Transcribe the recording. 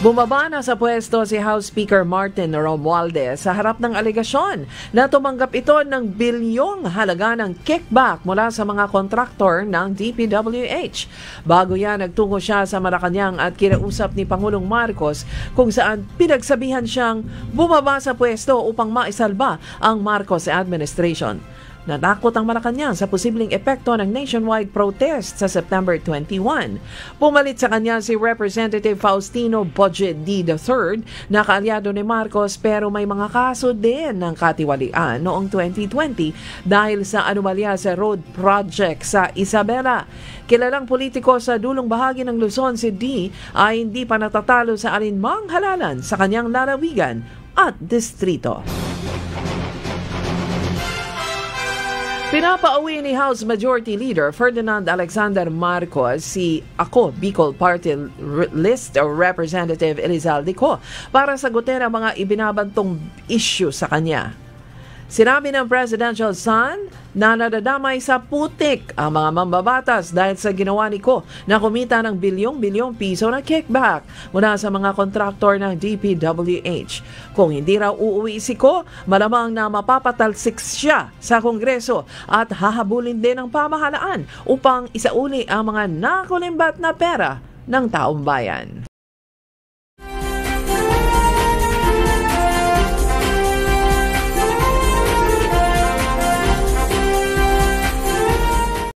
Bumaba na sa pwesto si House Speaker Martin Romualdez sa harap ng alegasyon na tumanggap ito ng bilyong halaga ng kickback mula sa mga kontraktor ng DPWH. Bago yan, nagtungo siya sa Malacanang at kinausap ni Pangulong Marcos kung saan pinagsabihan siyang bumaba sa pwesto upang maisalba ang Marcos administration. Natakot ang Malacanang sa posibleng epekto ng nationwide protest sa September 21. Pumalit sa kanya si Representative Faustino Boje D. III na kaalyado ni Marcos pero may mga kaso din ng katiwalian noong 2020 dahil sa anomalya sa road project sa Isabela. Kilalang politiko sa dulong bahagi ng Luzon, si D ay hindi pa natatalo sa alinmang halalan sa kanyang lalawigan at distrito. Pinapauwi ni House Majority Leader Ferdinand Alexander Marcos si Bicol Party List Representative Elizalde Co para sagutin ang mga ibinabantong issue sa kanya. Sinabi ng presidential son na nadadamay sa putik ang mga mambabatas dahil sa ginawa ni Co na kumita ng bilyong-bilyong piso na kickback mula sa mga kontraktor ng DPWH. Kung hindi raw uuwi si Co, malamang na mapapatalsik siya sa Kongreso at hahabulin din ng pamahalaan upang isauli ang mga nakulimbat na pera ng taong bayan.